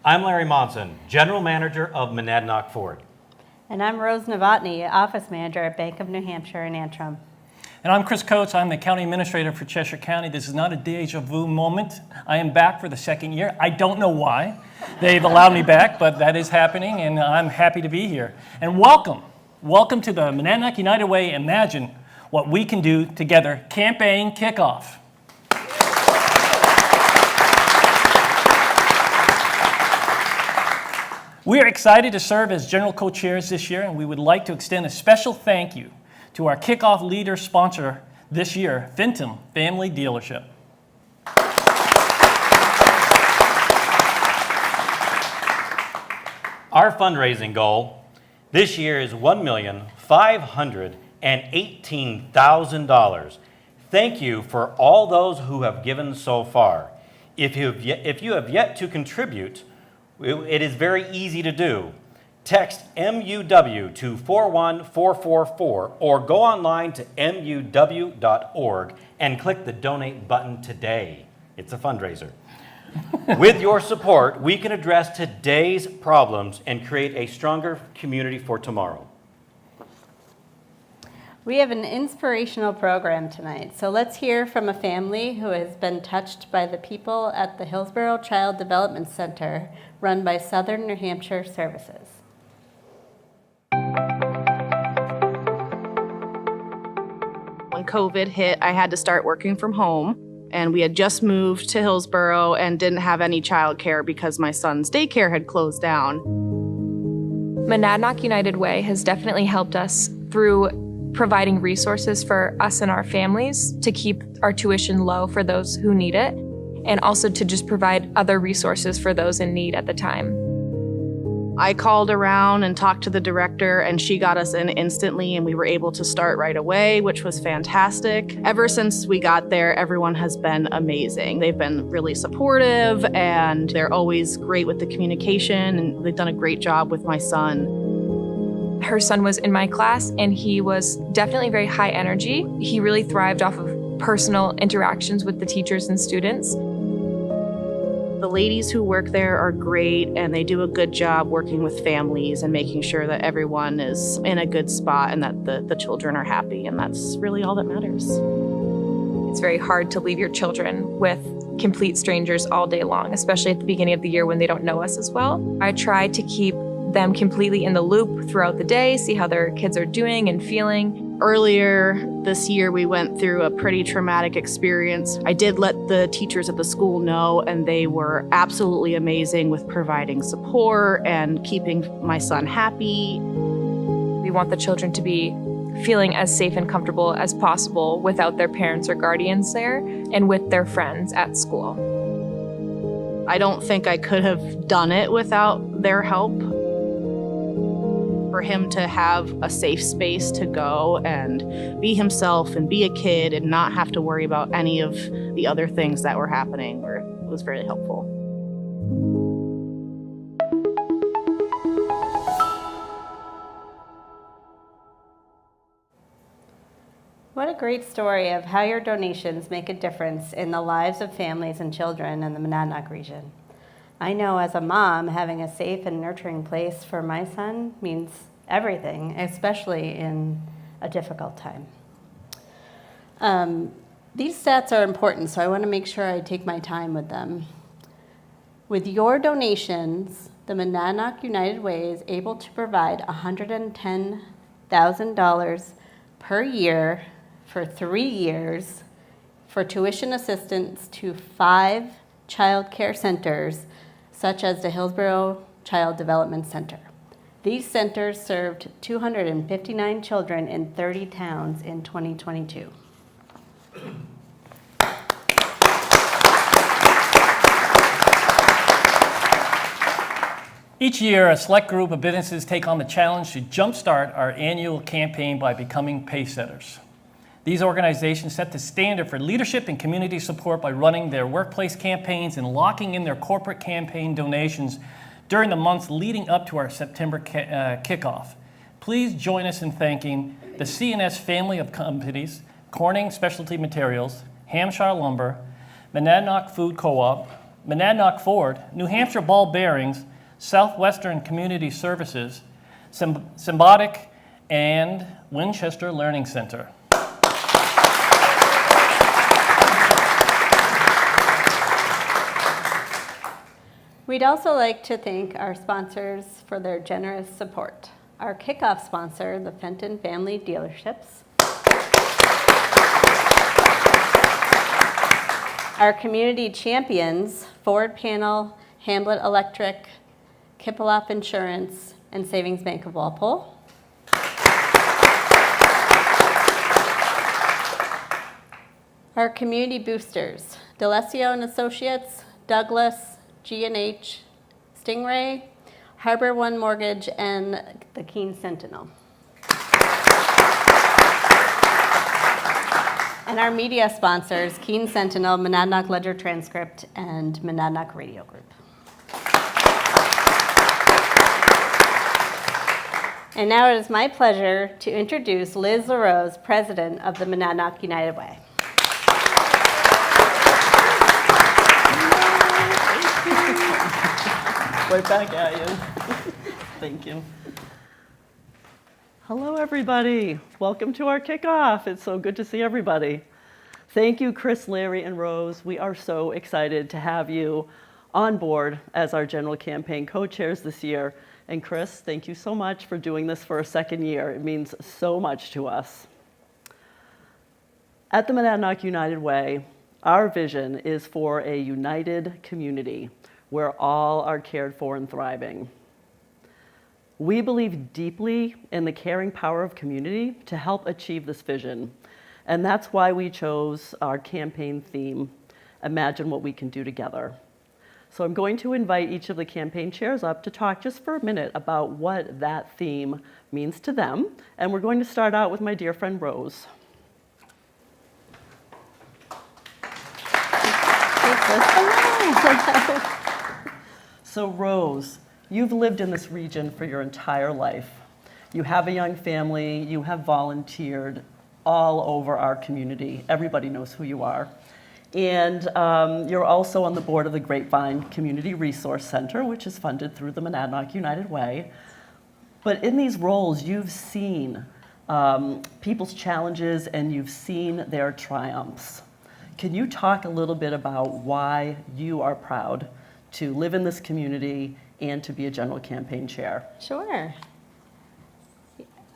I'm Larry Monson, General Manager of Monadnock Ford. And I'm Rose Novotny, Office Manager at Bank of New Hampshire in Antrim. And I'm Chris Coates. I'm the County Administrator for Cheshire County. This is not a deja vu moment. I am back for the second year. I don't know why they've allowed me back, but that is happening, and I'm happy to be here. And welcome to the Monadnock United Way Imagine What We Can Do Together campaign kickoff. We are excited to serve as general co-chairs this year, and we would like to extend a special thank you to our kickoff leader sponsor this year, Vinton Family Dealership. Our fundraising goal this year is $1,518,000. Thank you for all those who have given so far. If you have yet to contribute, it is very easy to do. Text MUW to 41444 or go online to muw.org and click the donate button today. It's a fundraiser. With your support, we can address today's problems and create a stronger community for tomorrow. We have an inspirational program tonight, so let's hear from a family who has been touched by the people at the Hillsborough Child Development Center, run by Southern New Hampshire Services. When COVID hit, I had to start working from home, and we had just moved to Hillsborough and didn't have any childcare because my son's daycare had closed down. Monadnock United Way has definitely helped us through providing resources for us and our families to keep our tuition low for those who need it, and also to just provide other resources for those in need at the time. I called around and talked to the director, and she got us in instantly, and we were able to start right away, which was fantastic. Ever since we got there, everyone has been amazing. They've been really supportive, and they're always great with the communication, and they've done a great job with my son. Her son was in my class, and he was definitely very high energy. He really thrived off of personal interactions with the teachers and students. The ladies who work there are great, and they do a good job working with families and making sure that everyone is in a good spot and that the children are happy, and that's really all that matters. It's very hard to leave your children with complete strangers all day long, especially at the beginning of the year when they don't know us as well. I try to keep them completely in the loop throughout the day, see how their kids are doing and feeling. Earlier this year, we went through a pretty traumatic experience. I did let the teachers at the school know, and they were absolutely amazing with providing support and keeping my son happy. We want the children to be feeling as safe and comfortable as possible without their parents or guardians there and with their friends at school. I don't think I could have done it without their help. For him to have a safe space to go and be himself and be a kid and not have to worry about any of the other things that were happening was very helpful. What a great story of how your donations make a difference in the lives of families and children in the Monadnock region. I know as a mom, having a safe and nurturing place for my son means everything, especially in a difficult time. These stats are important, so I want to make sure I take my time with them. With your donations, the Monadnock United Way is able to provide $110,000 per year for 3 years for tuition assistance to 5 child care centers, such as the Hillsborough Child Development Center. These centers served 259 children in 30 towns in 2022. Each year, a select group of businesses take on the challenge to jumpstart our annual campaign by becoming pacesetters. These organizations set the standard for leadership and community support by running their workplace campaigns and locking in their corporate campaign donations during the months leading up to our September kickoff. Please join us in thanking the C&S family of companies, Corning Specialty Materials, Hampshire Lumber, Monadnock Food Co-op, Monadnock Ford, New Hampshire Ball Bearings, Southwestern Community Services, Symbotic, and Winchester Learning Center. We'd also like to thank our sponsors for their generous support. Our kickoff sponsor, the Fenton Family Dealerships. Our community champions, Ford Panel, Hamlet Electric, Kippelop Insurance, and Savings Bank of Walpole. Our community boosters, D'Alessio and Associates, Douglas, G&H, Stingray, Harbor One Mortgage, and the Keene Sentinel. And our media sponsors, Keene Sentinel, Monadnock Ledger Transcript, and Monadnock Radio Group. And now it is my pleasure to introduce Liz LaRose, President of the Monadnock United Way. Right back at you. Thank you. Hello, everybody. Welcome to our kickoff. It's so good to see everybody. Thank you, Chris, Larry, and Rose. We are so excited to have you on board as our general campaign co-chairs this year. And Chris, thank you so much for doing this for a second year. It means so much to us. At the Monadnock United Way, our vision is for a united community where all are cared for and thriving. We believe deeply in the caring power of community to help achieve this vision. And that's why we chose our campaign theme, Imagine What We Can Do Together. So I'm going to invite each of the campaign chairs up to talk just for a minute about what that theme means to them. And we're going to start out with my dear friend Rose. So Rose, you've lived in this region for your entire life. You have a young family, you have volunteered all over our community. Everybody knows who you are. And you're also on the board of the Grapevine Community Resource Center, which is funded through the Monadnock United Way. But in these roles, you've seen people's challenges and you've seen their triumphs. Can you talk a little bit about why you are proud to live in this community and to be a general campaign chair? Sure.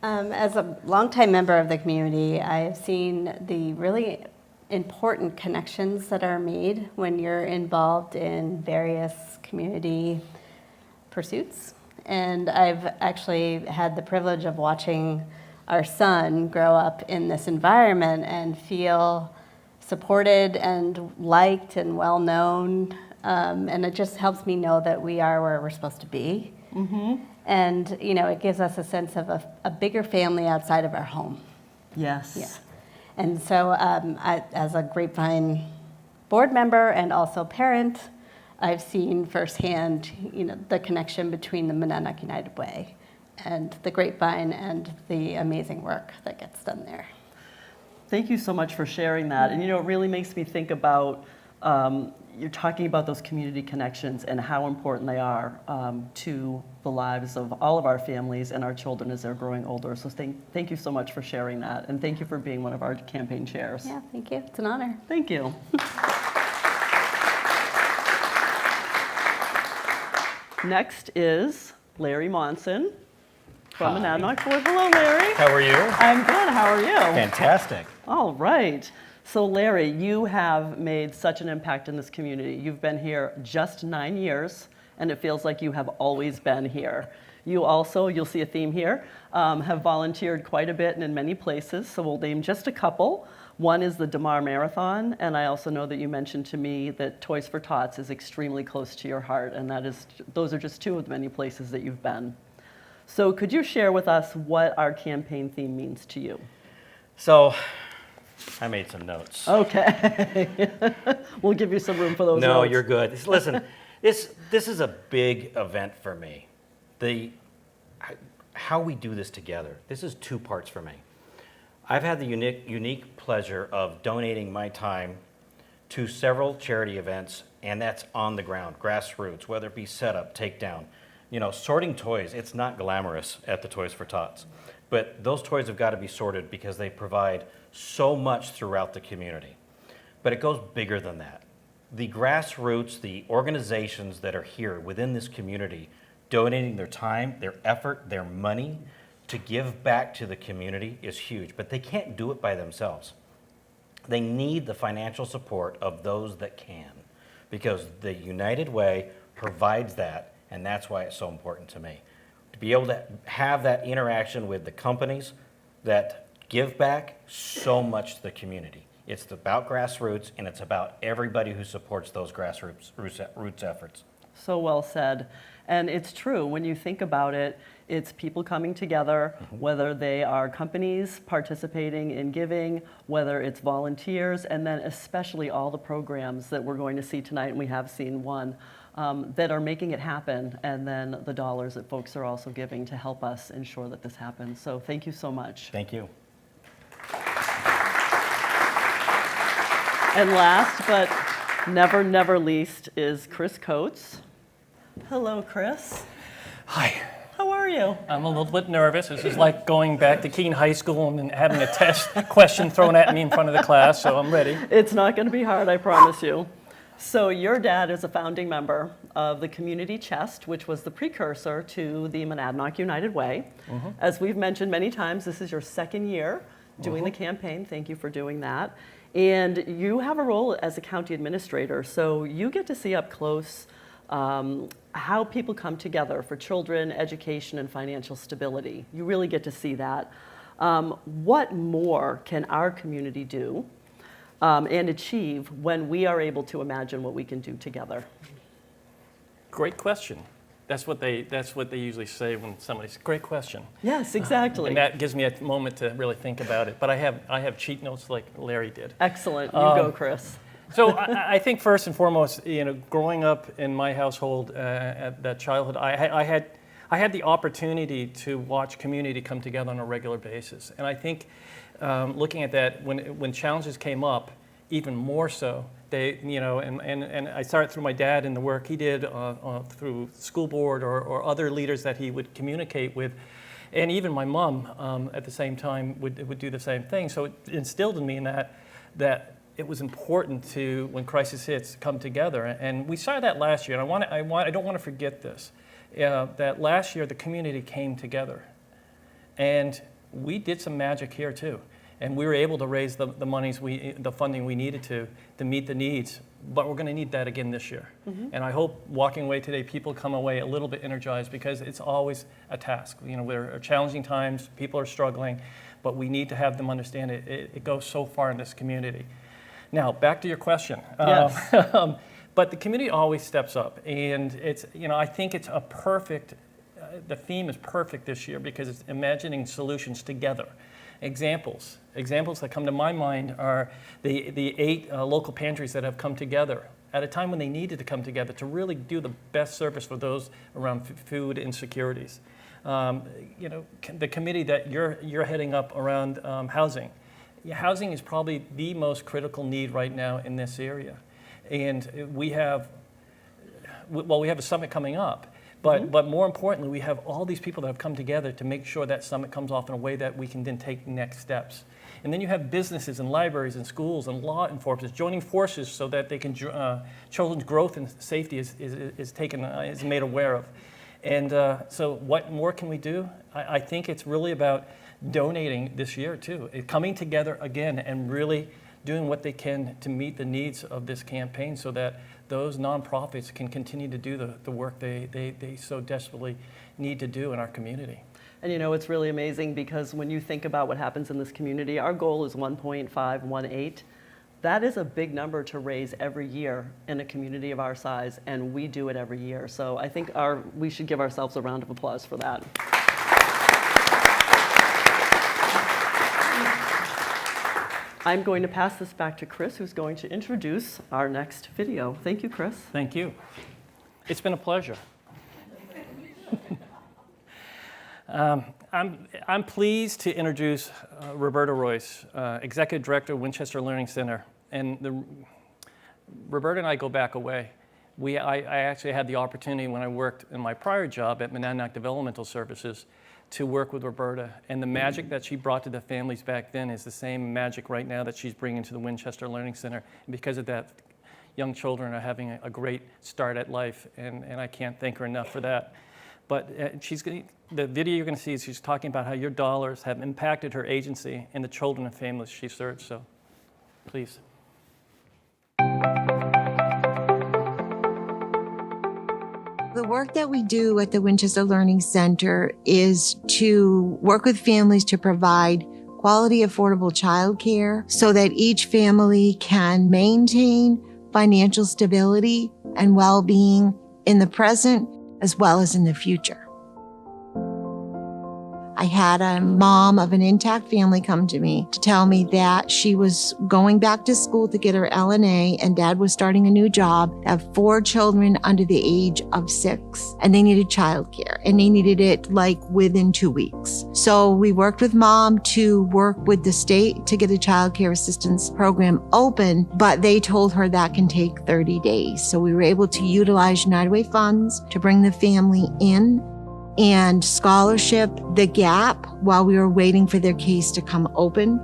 As a longtime member of the community, I have seen the really important connections that are made when you're involved in various community pursuits. And I've actually had the privilege of watching our son grow up in this environment and feel supported and liked and well known. And it just helps me know that we are where we're supposed to be. Mm-hmm. And, you know, it gives us a sense of a bigger family outside of our home. Yes. Yeah. And so as a Grapevine board member and also parent, I've seen firsthand, you know, the connection between the Monadnock United Way and the Grapevine and the amazing work that gets done there. Thank you so much for sharing that. And, you know, it really makes me think about you're talking about those community connections and how important they are to the lives of all of our families and our children as they're growing older. So thank you so much for sharing that. And thank you for being one of our campaign chairs. Yeah, thank you. It's an honor. Thank you. Next is Larry Monson from Monadnock Ford. Hello, Larry. How are you? I'm good. How are you? Fantastic. All right. So Larry, you have made such an impact in this community. You've been here just 9 years, and it feels like you have always been here. You also, you'll see a theme here, have volunteered quite a bit and in many places, so we'll name just a couple. One is the DeMar Marathon, and I also know that you mentioned to me that Toys for Tots is extremely close to your heart, and those are just two of the many places that you've been. So could you share with us what our campaign theme means to you? So, I made some notes. Okay. We'll give you some room for those No, notes. you're good. Listen, this is a big event for me. How we do this together. This is two parts for me. I've had the unique pleasure of donating my time to several charity events, and that's on the ground, grassroots, whether it be setup, takedown. Sorting toys, it's not glamorous at the Toys for Tots, but those toys have got to be sorted because they provide so much throughout the community. But it goes bigger than that. The grassroots, the organizations that are here within this community, donating their time, their effort, their money to give back to the community is huge, but they can't do it by themselves. They need the financial support of those that can, because the United Way provides that, and that's why it's so important to me. To be able to have that interaction with the companies that give back so much to the community. It's about grassroots, and it's about everybody who supports those grassroots efforts. So well said. And it's true, when you think about it, it's people coming together, whether they are companies participating in giving, whether it's volunteers, and then especially all the programs that we're going to see tonight, and we have seen one, that are making it happen, and then the dollars that folks are also giving to help us ensure that this happens. So thank you so much. Thank you. And last but never least is Chris Coates. Hello, Chris. Hi. How are you? I'm a little bit nervous. This is like going back to Keene High School and having a test question thrown at me in front of the class, so I'm ready. It's not going to be hard, I promise you. So your dad is a founding member of the Community Chest, which was the precursor to the Monadnock United Way. As we've mentioned many times, this is your second year doing the campaign. Thank you for doing that. And you have a role as a county administrator, so you get to see up close how people come together for children, education, and financial stability. You really get to see that. What more can our community do and achieve when we are able to imagine what we can do together? Great question. That's what they usually say when somebody's great question. Yes, exactly. And that gives me a moment to really think about it. But I have cheat notes like Larry did. Excellent. You go, Chris. So I think first and foremost, growing up in my household at that childhood, I had the opportunity to watch community come together on a regular basis, and I think looking at that when challenges came up, even more so, and I started through my dad and the work he did through school board or other leaders that he would communicate with, and even my mom at the same time would do the same thing. So it instilled in me in that it was important to, when crisis hits, come together. And we saw that last year, and I don't want to forget this, that last year the community came together. And we did some magic here too. And we were able to raise the funding we needed to meet the needs, but we're going to need that again this year. And I hope walking away today, people come away a little bit energized, because it's always a task. There are challenging times, people are struggling, but we need to have them understand it goes so far in this community. Now, back to your question. Yes. But the community always steps up, and it's, I think it's a perfect, the theme is perfect this year because it's imagining solutions together. Examples that come to my mind are the 8 local pantries that have come together at a time when they needed to come together to really do the best service for those around food insecurities. The committee that you're heading up around housing. Housing is probably the most critical need right now in this area. And we have a summit coming up, but more importantly, we have all these people that have come together to make sure that summit comes off in a way that we can then take next steps. And then you have businesses and libraries and schools and law enforcement joining forces so that they can children's growth and safety is made aware of. And so what more can we do? I think it's really about donating this year too, coming together again and really doing what they can to meet the needs of this campaign so that those nonprofits can continue to do the work they so desperately need to do in our community. And it's really amazing because when you think about what happens in this community, our goal is 1.518. That is a big number to raise every year in a community of our size, and we do it every year. So I think we should give ourselves a round of applause for that. I'm going to pass this back to Chris, who's going to introduce our next video. Thank you, Chris. Thank you. It's been a pleasure. I'm pleased to introduce Roberta Royce, Executive Director of Winchester Learning Center. And Roberta and I go back a way. I actually had the opportunity when I worked in my prior job at Monadnock Developmental Services to work with Roberta. And the magic that she brought to the families back then is the same magic right now that she's bringing to the Winchester Learning Center. And because of that, young children are having a great start at life, and I can't thank her enough for that. But the video you're going to see is she's talking about how your dollars have impacted her agency and the children and families she serves. So please. The work that we do at the Winchester Learning Center is to work with families to provide quality, affordable childcare so that each family can maintain financial stability and well-being in the present as well as in the future. I had a mom of an intact family come to me to tell me that she was going back to school to get her LNA and dad was starting a new job. They have 4 children under the age of 6 and they needed childcare and they needed it like within 2 weeks. So we worked with mom to work with the state to get a childcare assistance program open, but they told her that can take 30 days. So we were able to utilize United Way funds to bring the family in and scholarship the gap while we were waiting for their case to come open.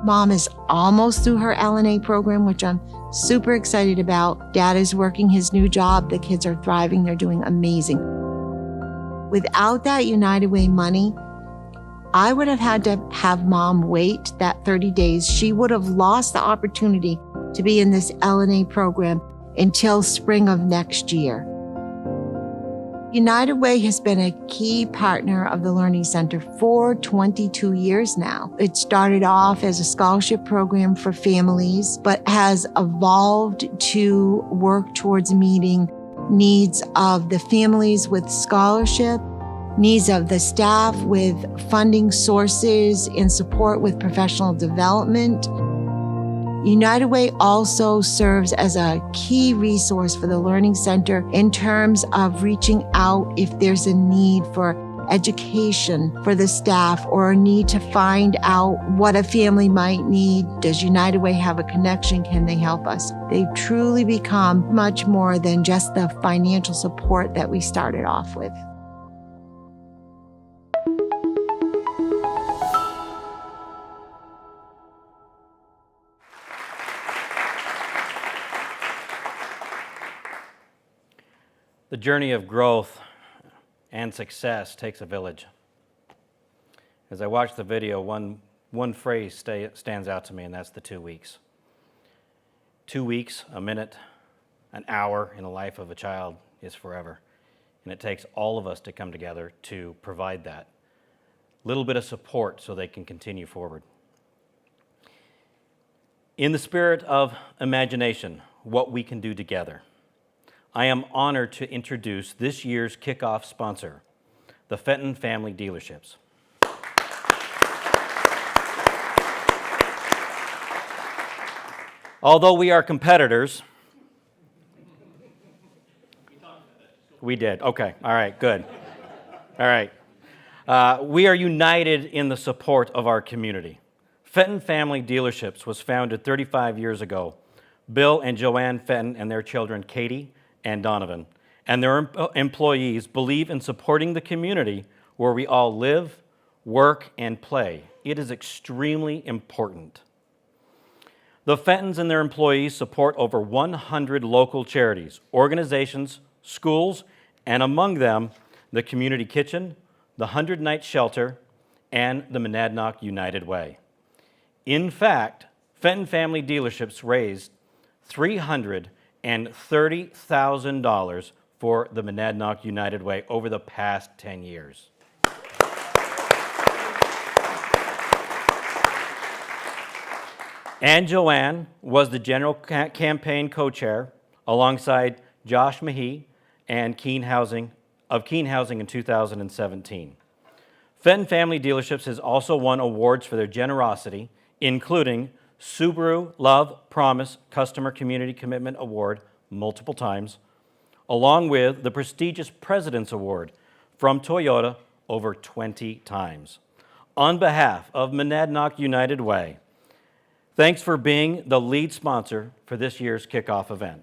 Mom is almost through her LNA program, which I'm super excited about. Dad is working his new job. The kids are thriving. They're doing amazing. Without that United Way money, I would have had to have mom wait that 30 days. She would have lost the opportunity to be in this LNA program until spring of next year. United Way has been a key partner of the Learning Center for 22 years now. It started off as a scholarship program for families, but has evolved to work towards meeting needs of the families with scholarship, needs of the staff with funding sources and support with professional development. United Way also serves as a key resource for the Learning Center in terms of reaching out if there's a need for education for the staff or a need to find out what a family might need. Does United Way have a connection? Can they help us? They've truly become much more than just the financial support that we started off with. The journey of growth and success takes a village. As I watch the video, one phrase stands out to me, and that's the 2 weeks. 2 weeks, a minute, an hour in the life of a child is forever. And it takes all of us to come together to provide that little bit of support so they can continue forward. In the spirit of imagination, what we can do together, I am honored to introduce this year's Kickoff sponsor, the Fenton Family Dealerships. Although we are competitors, we did. Okay. All right. Good. All right. We are united in the support of our community. Fenton Family Dealerships was founded 35 years ago. Bill and Joanne Fenton and their children, Katie and Donovan, and their employees believe in supporting the community where we all live, work, and play. It is extremely important. The Fentons and their employees support over 100 local charities, organizations, schools, and among them, the Community Kitchen, the 100 Night Shelter, and the Monadnock United Way. In fact, Fenton Family Dealerships raised $330,000 for the Monadnock United Way over the past 10 years. And Joanne was the general campaign co-chair alongside Josh Mahee and Keene Housing in 2017. Fenton Family Dealerships has also won awards for their generosity, including Subaru Love Promise Customer Community Commitment Award multiple times, along with the prestigious President's Award from Toyota over 20 times. On behalf of Monadnock United Way, Thanks for being the lead sponsor for this year's kickoff event.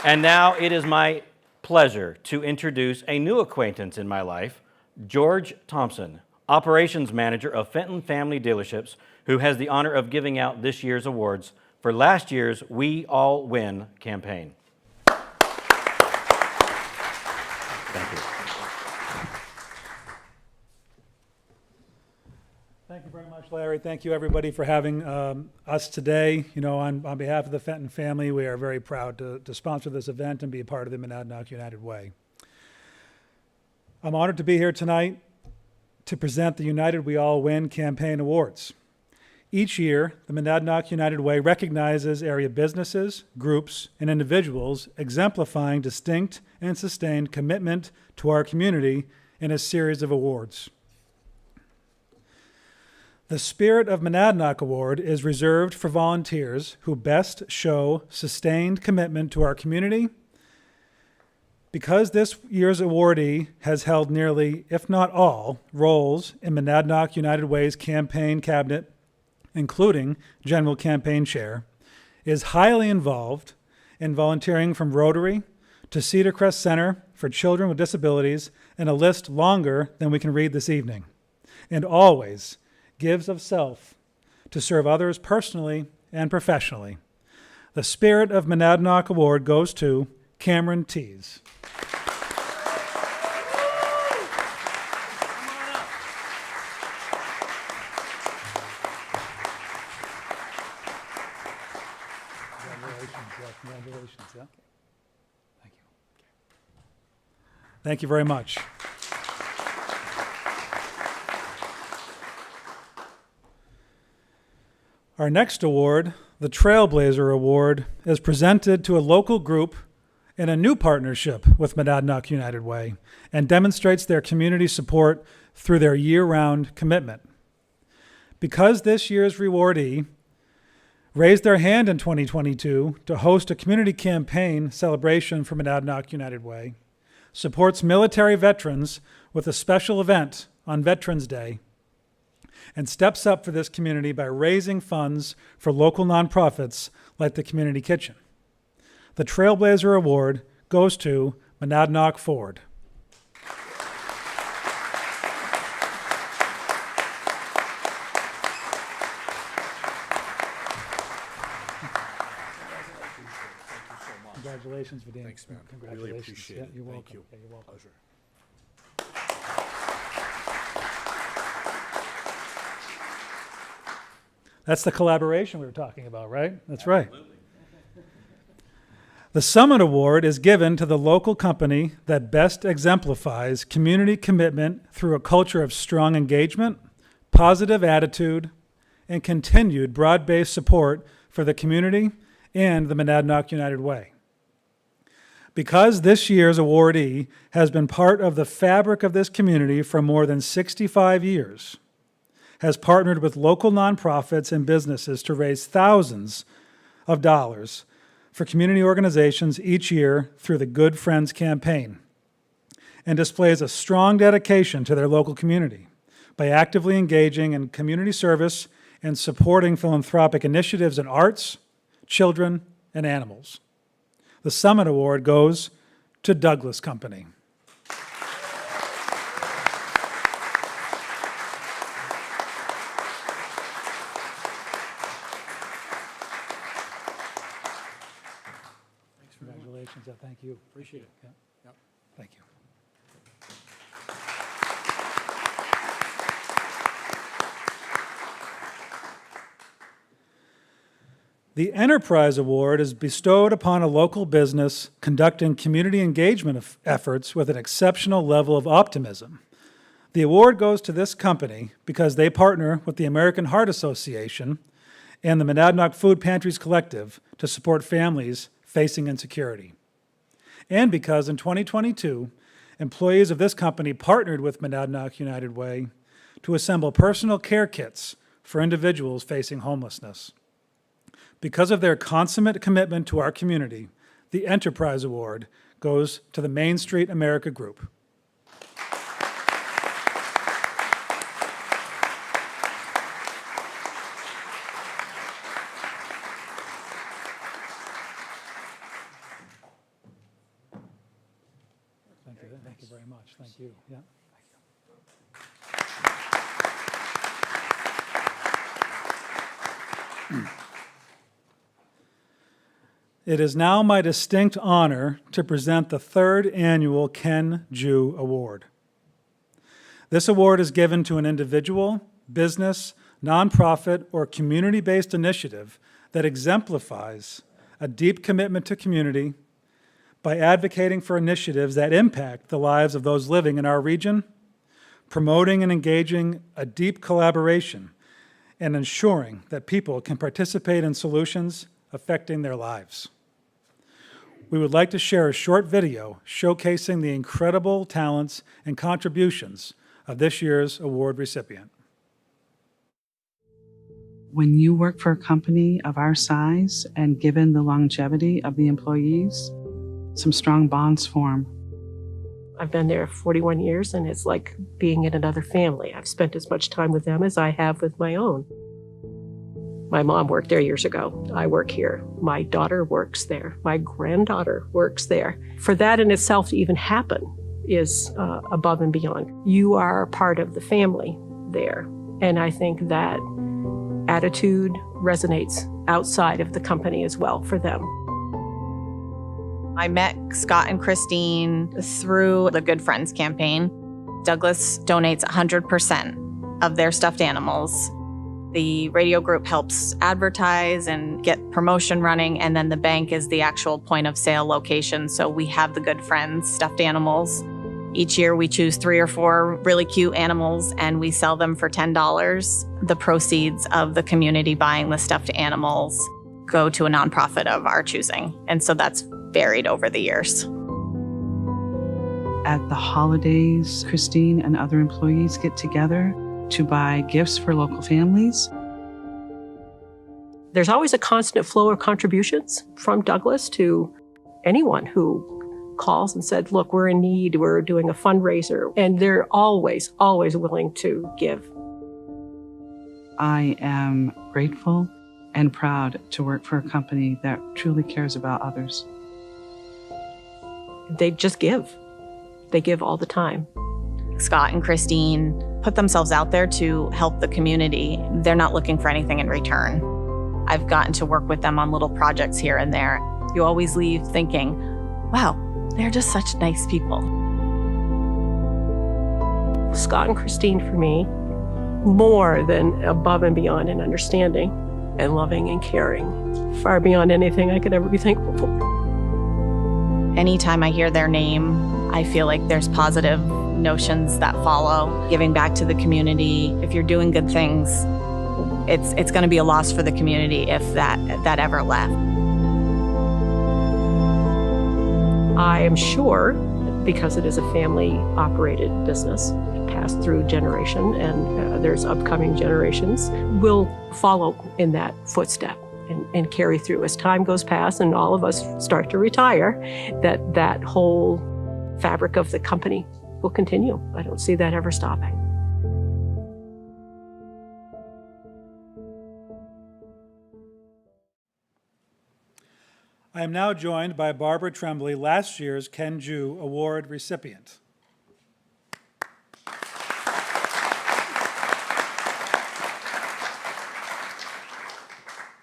And now it is my pleasure to introduce a new acquaintance in my life, George Thompson, Operations Manager of Fenton Family Dealerships, who has the honor of giving out this year's awards for last year's We All Win campaign. Thank you. Thank you very much, Larry. Thank you, everybody, for having us today. You know, on behalf of the Fenton family, we are very proud to sponsor this event and be a part of the Monadnock United Way. I'm honored to be here tonight to present the United We All Win campaign awards. Each year, the Monadnock United Way recognizes area businesses, groups, and individuals exemplifying distinct and sustained commitment to our community in a series of awards. The Spirit of Monadnock Award is reserved for volunteers who best show sustained commitment to our community. Because this year's awardee has held nearly, if not all, roles in Monadnock United Way's campaign cabinet, including General Campaign Chair, is highly involved in volunteering from Rotary to Cedar Crest Center for Children with Disabilities, and a list longer than we can read this evening, and always gives of self to serve others personally and professionally. The Spirit of Monadnock Award goes to Cameron Tees. Congratulations, yeah. Thank you. Thank you very much. Our next award, the Trailblazer Award, is presented to a local group in a new partnership with Monadnock United Way and demonstrates their community support through their year-round commitment. Because this year's rewardee raised their hand in 2022 to host a community campaign celebration for Monadnock United Way, supports military veterans with a special event on Veterans Day, and steps up for this community by raising funds for local nonprofits like the Community Kitchen. The Trailblazer Award goes to Monadnock Ford. Congratulations, Vadim. Thanks, man. Congratulations. Really appreciate it. You're welcome. Thank you. Yeah, you're welcome. Pleasure. That's the collaboration we were talking about, right? That's right. The Summit Award is given to the local company that best exemplifies community commitment through a culture of strong engagement, positive attitude, and continued broad-based support for the community and the Monadnock United Way. Because this year's awardee has been part of the fabric of this community for more than 65 years, has partnered with local nonprofits and businesses to raise thousands of dollars for community organizations each year through the Good Friends campaign, and displays a strong dedication to their local community by actively engaging in community service and supporting philanthropic initiatives in arts, children, and animals. The Summit Award goes to Douglas Company. Congratulations. Thank you. Appreciate it. Yeah. Yep. Thank you. The Enterprise Award is bestowed upon a local business conducting community engagement efforts with an exceptional level of optimism. The award goes to this company because they partner with the American Heart Association and the Monadnock Food Pantries Collective to support families facing insecurity. And because in 2022, employees of this company partnered with Monadnock United Way to assemble personal care kits for individuals facing homelessness. Because of their consummate commitment to our community, the Enterprise Award goes to the Main Street America Group. Thank you very much. Thank you. Yeah. It is now my distinct honor to present the third annual Ken Jew Award. This award is given to an individual, business, nonprofit, or community-based initiative that exemplifies a deep commitment to community by advocating for initiatives that impact the lives of those living in our region, promoting and engaging a deep collaboration, and ensuring that people can participate in solutions affecting their lives. We would like to share a short video showcasing the incredible talents and contributions of this year's award recipient. When you work for a company of our size and given the longevity of the employees, some strong bonds form. I've been there 41 years and it's like being in another family. I've spent as much time with them as I have with my own. My mom worked there years ago. I work here. My daughter works there. My granddaughter works there. For that in itself to even happen is above and beyond. You are part of the family there. And I think that attitude resonates outside of the company as well for them. I met Scott and Christine through the Good Friends campaign. Douglas donates 100% of their stuffed animals. The radio group helps advertise and get promotion running, and then the bank is the actual point of sale location. So we have the Good Friends stuffed animals. Each year we choose 3 or 4 really cute animals and we sell them for $10. The proceeds of the community buying the stuffed animals go to a nonprofit of our choosing. And so that's varied over the years. At the holidays, Christine and other employees get together to buy gifts for local families. There's always a constant flow of contributions from Douglas to anyone who calls and said, look, we're in need, we're doing a fundraiser, and they're always, always willing to give. I am grateful and proud to work for a company that truly cares about others. They just give. They give all the time. Scott and Christine put themselves out there to help the community. They're not looking for anything in return. I've gotten to work with them on little projects here and there. You always leave thinking, wow, they're just such nice people. Scott and Christine, for me, more than above and beyond in understanding and loving and caring, far beyond anything I could ever be thankful for. Anytime I hear their name, I feel like there's positive notions that follow. Giving back to the community, if you're doing good things, it's going to be a loss for the community if that ever left. I am sure, because it is a family-operated business, passed through generation, and there's upcoming generations, will follow in that footstep and carry through. As time goes past and all of us start to retire, that whole fabric of the company will continue. I don't see that ever stopping. I am now joined by Barbara Tremblay, last year's Ken Jew Award recipient.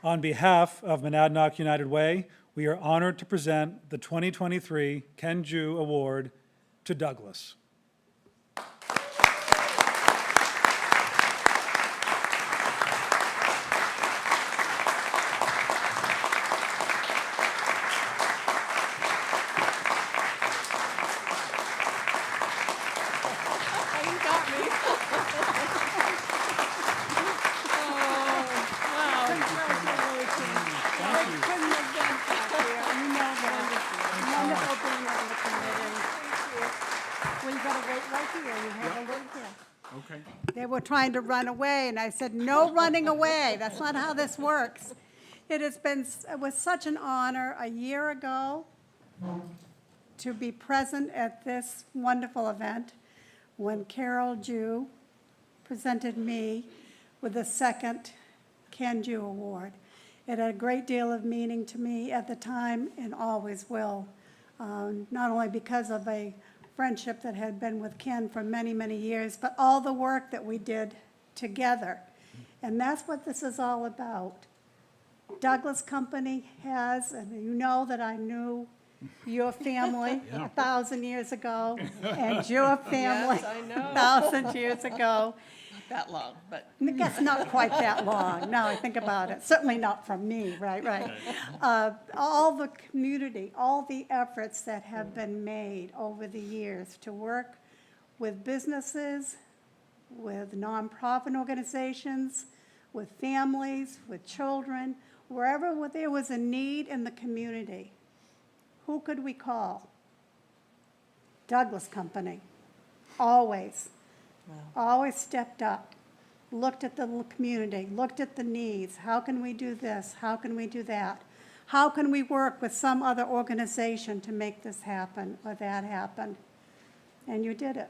On behalf of Monadnock United Way, we are honored to present the 2023 Ken Jew Award to Douglas. They were trying to run away, and I said, no running away. That's not how this works. It was such an honor a year ago to be present at this wonderful event when Carol Jew presented me with the second Ken Jew Award. It had a great deal of meaning to me at the time and always will, not only because of a friendship that had been with Ken for many, many years, but all the work that we did together. And that's what this is all about. Douglas Company has, and you know that I knew your family 1,000 years ago, and your family 1,000 years ago. Not that long, but. I guess not quite that long, now I think about it. Certainly not from me, right. All the community, all the efforts that have been made over the years to work with businesses, with nonprofit organizations, with families, with children, wherever there was a need in the community, who could we call? Douglas Company, always. Always stepped up, looked at the community, looked at the needs. How can we do this? How can we do that? How can we work with some other organization to make this happen or that happen? And you did it.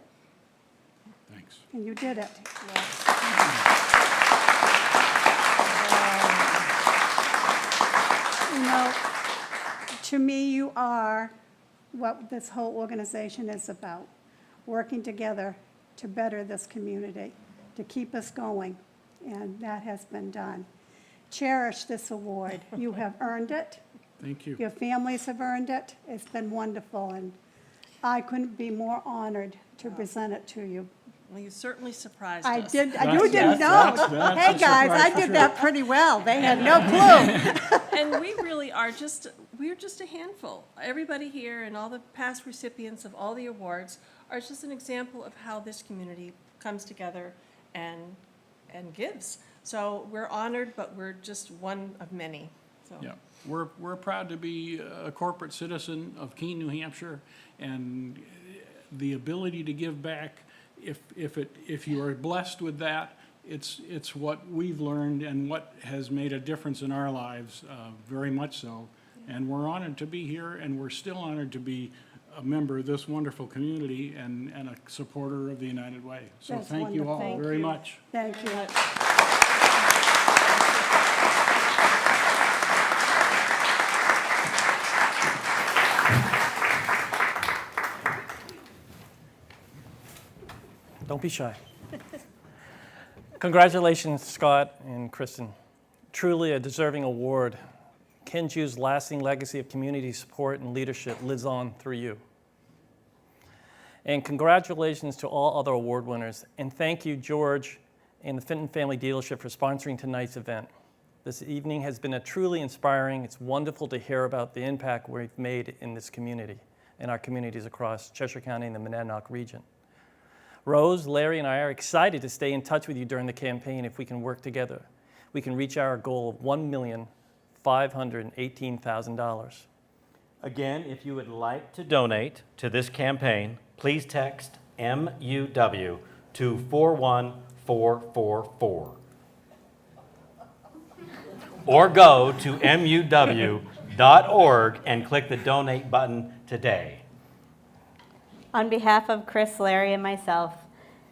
Thanks. And you did it. You know, to me, you are what this whole organization is about, working together to better this community, to keep us going, and that has been done. Cherish this award. You have earned it. Thank you. Your families have earned it. It's been wonderful, and I couldn't be more honored to present it to you. Well, you certainly surprised I us. did, you didn't know. that's Hey, a guys, surprise I for did sure. that pretty well. They had no clue. And we really are we're just a handful. Everybody here and all the past recipients of all the awards are just an example of how this community comes together and gives. So we're honored, but we're just one of many. So. Yeah, we're proud to be a corporate citizen of Keene, New Hampshire, and the ability to give back. If you are blessed with that, it's what we've learned and what has made a difference in our lives, very much so. And we're honored to be here, and we're still honored to be a member of this wonderful community and a supporter of the United Way. So That's thank you all wonderful. very much. Thank you. Don't be shy. Congratulations, Scott and Kristen. Truly a deserving award. Kenju's lasting legacy of community support and leadership lives on through you. And congratulations to all other award winners. And thank you, George and the Fenton Family Dealership, for sponsoring tonight's event. This evening has been truly inspiring. It's wonderful to hear about the impact we've made in this community and our communities across Cheshire County and the Monadnock region. Rose, Larry, and I are excited to stay in touch with you during the campaign. If we can work together, we can reach our goal of $1,518,000. Again, if you would like to donate to this campaign, please text MUW to 41444. Or go to MUW.org and click the donate button today. On behalf of Chris, Larry, and myself,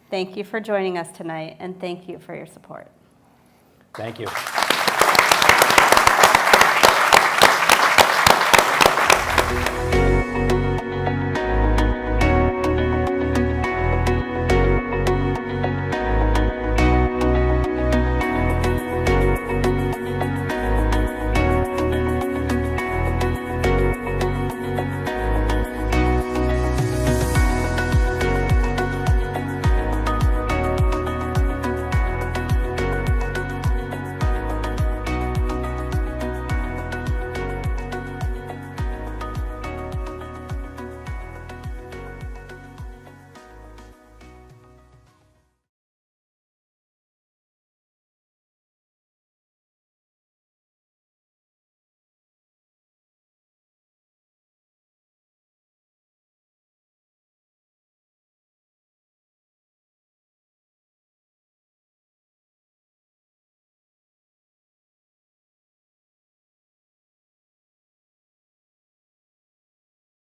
thank you for joining us tonight, and thank you for your support. Thank you.